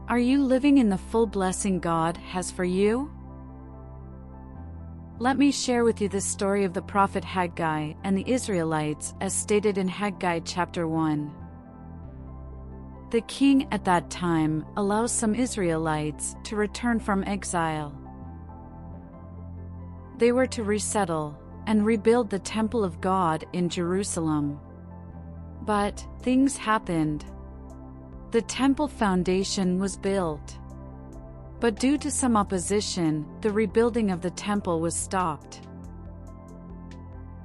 Are you living in the full blessing God has for you? Let me share with you the story of the prophet Haggai and the Israelites as stated in Haggai chapter 1. The king at that time allows some Israelites to return from exile. They were to resettle and rebuild the temple of God in Jerusalem. But things happened. The temple foundation was built. But due to some opposition, the rebuilding of the temple was stopped.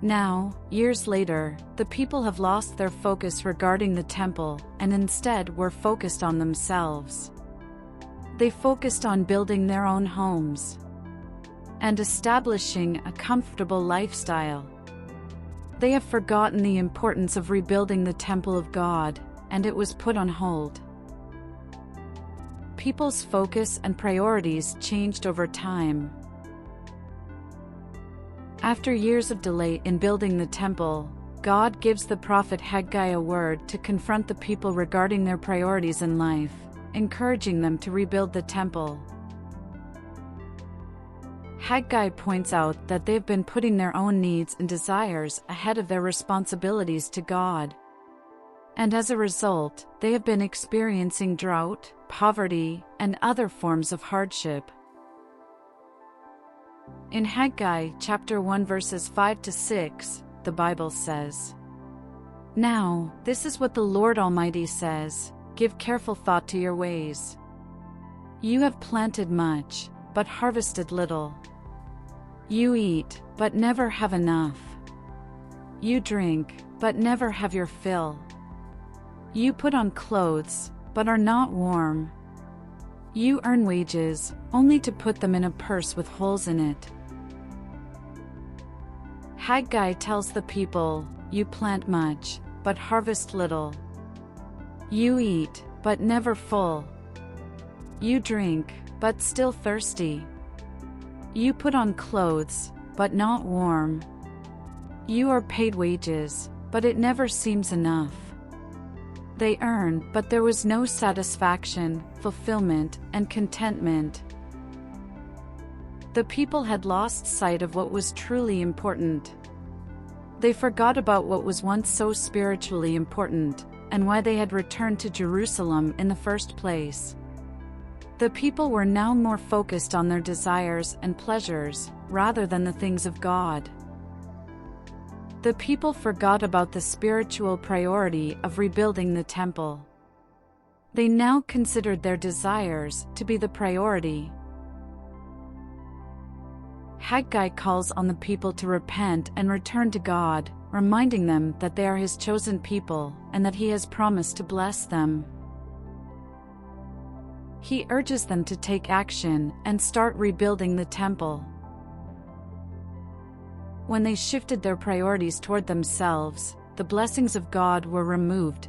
Now, years later, the people have lost their focus regarding the temple and instead were focused on themselves. They focused on building their own homes and establishing a comfortable lifestyle. They have forgotten the importance of rebuilding the temple of God, and it was put on hold. People's focus and priorities changed over time. After years of delay in building the temple, God gives the prophet Haggai a word to confront the people regarding their priorities in life, encouraging them to rebuild the temple. Haggai points out that they've been putting their own needs and desires ahead of their responsibilities to God. And as a result, they have been experiencing drought, poverty, and other forms of hardship. In Haggai chapter 1 verses 5 to 6, the Bible says, "Now, this is what the Lord Almighty says, give careful thought to your ways. You have planted much, but harvested little. You eat, but never have enough. You drink, but never have your fill. You put on clothes, but are not warm. You earn wages, only to put them in a purse with holes in it." Haggai tells the people, you plant much, but harvest little. You eat, but never full. You drink, but still thirsty. You put on clothes, but not warm. You are paid wages, but it never seems enough. They earned, but there was no satisfaction, fulfillment, and contentment. The people had lost sight of what was truly important. They forgot about what was once so spiritually important, and why they had returned to Jerusalem in the first place. The people were now more focused on their desires and pleasures, rather than the things of God. The people forgot about the spiritual priority of rebuilding the temple. They now considered their desires to be the priority. Haggai calls on the people to repent and return to God, reminding them that they are His chosen people and that He has promised to bless them. He urges them to take action and start rebuilding the temple. When they shifted their priorities toward themselves, the blessings of God were removed.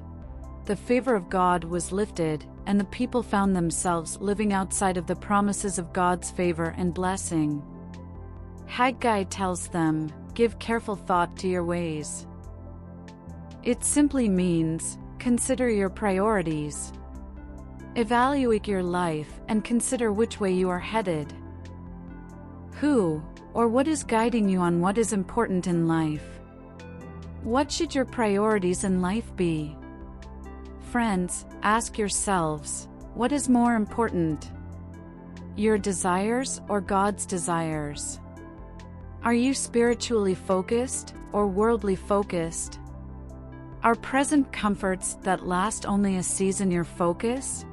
The favor of God was lifted, and the people found themselves living outside of the promises of God's favor and blessing. Haggai tells them, give careful thought to your ways. It simply means, consider your priorities. Evaluate your life and consider which way you are headed. Who or what is guiding you on what is important in life? What should your priorities in life be? Friends, ask yourselves, what is more important? Your desires or God's desires? Are you spiritually focused or worldly focused? Are present comforts that last only a season your focus?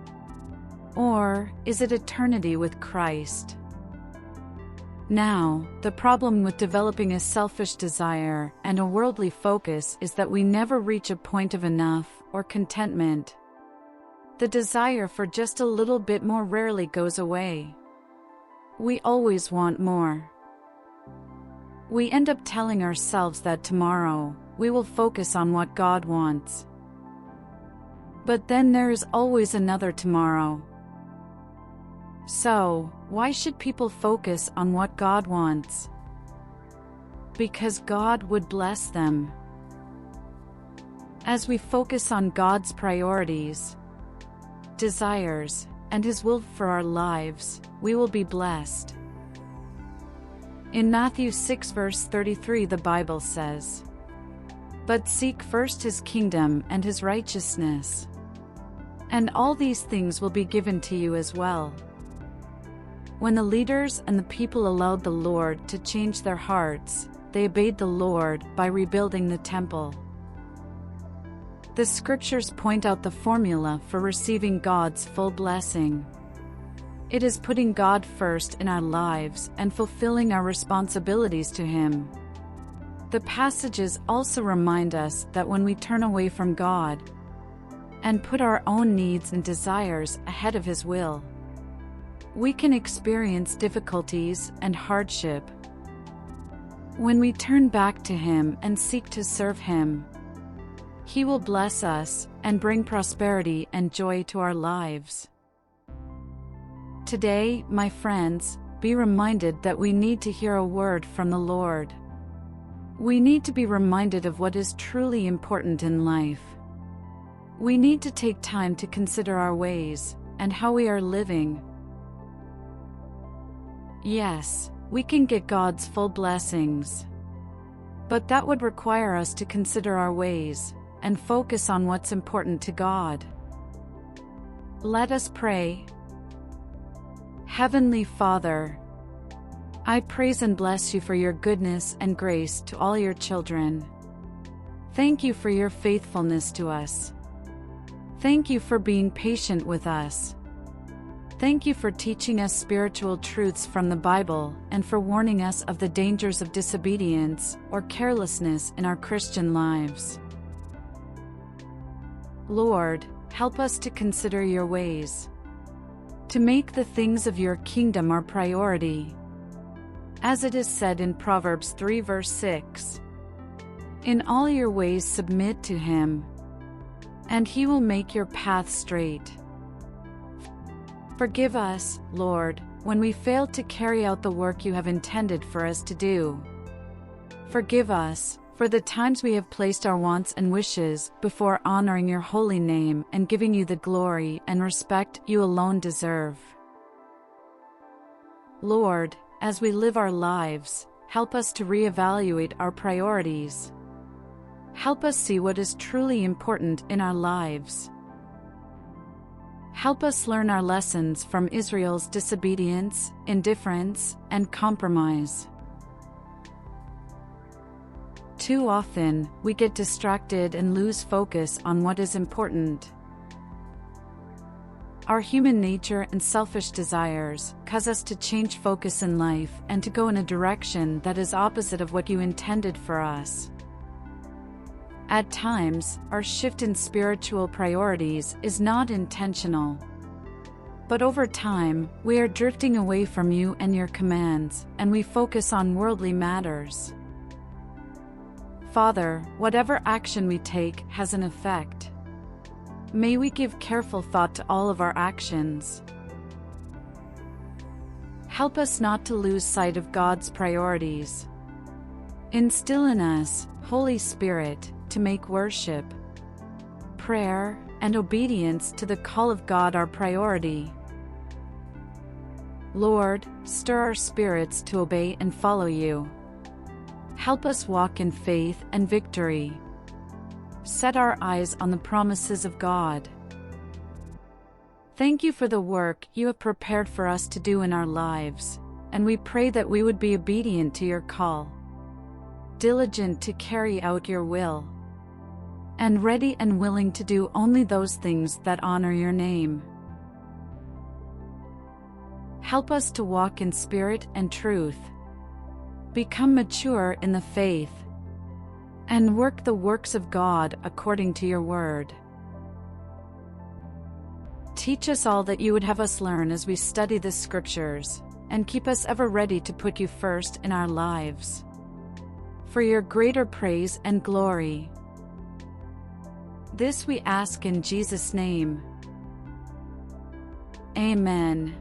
Or is it eternity with Christ? Now, the problem with developing a selfish desire and a worldly focus is that we never reach a point of enough or contentment. The desire for just a little bit more rarely goes away. We always want more. We end up telling ourselves that tomorrow, we will focus on what God wants. But then there is always another tomorrow. So, why should people focus on what God wants? Because God would bless them. As we focus on God's priorities, desires, and His will for our lives, we will be blessed. In Matthew 6 verse 33 the Bible says, "But seek first His kingdom and His righteousness, and all these things will be given to you as well." When the leaders and the people allowed the Lord to change their hearts, they obeyed the Lord by rebuilding the temple. The scriptures point out the formula for receiving God's full blessing. It is putting God first in our lives and fulfilling our responsibilities to Him. The passages also remind us that when we turn away from God and put our own needs and desires ahead of His will, we can experience difficulties and hardship. When we turn back to Him and seek to serve Him, He will bless us and bring prosperity and joy to our lives. Today, my friends, be reminded that we need to hear a word from the Lord. We need to be reminded of what is truly important in life. We need to take time to consider our ways and how we are living. Yes, we can get God's full blessings, but that would require us to consider our ways and focus on what's important to God. Let us pray. Heavenly Father, I praise and bless You for Your goodness and grace to all Your children. Thank You for Your faithfulness to us. Thank You for being patient with us. Thank You for teaching us spiritual truths from the Bible and for warning us of the dangers of disobedience or carelessness in our Christian lives. Lord, help us to consider Your ways, to make the things of Your kingdom our priority. As it is said in Proverbs 3 verse 6, "In all your ways submit to Him, and He will make your path straight." Forgive us, Lord, when we fail to carry out the work You have intended for us to do. Forgive us for the times we have placed our wants and wishes before honoring Your holy name and giving You the glory and respect You alone deserve. Lord, as we live our lives, help us to reevaluate our priorities. Help us see what is truly important in our lives. Help us learn our lessons from Israel's disobedience, indifference, and compromise. Too often, we get distracted and lose focus on what is important. Our human nature and selfish desires cause us to change focus in life and to go in a direction that is opposite of what You intended for us. At times, our shift in spiritual priorities is not intentional. But over time, we are drifting away from You and Your commands, and we focus on worldly matters. Father, whatever action we take has an effect. May we give careful thought to all of our actions. Help us not to lose sight of God's priorities. Instill in us, Holy Spirit, to make worship, prayer, and obedience to the call of God our priority. Lord, stir our spirits to obey and follow You. Help us walk in faith and victory. Set our eyes on the promises of God. Thank You for the work You have prepared for us to do in our lives, and we pray that we would be obedient to Your call, diligent to carry out Your will, and ready and willing to do only those things that honor Your name. Help us to walk in spirit and truth, become mature in the faith, and work the works of God according to Your word. Teach us all that You would have us learn as we study the scriptures, and keep us ever ready to put You first in our lives, for Your greater praise and glory. This we ask in Jesus' name. Amen.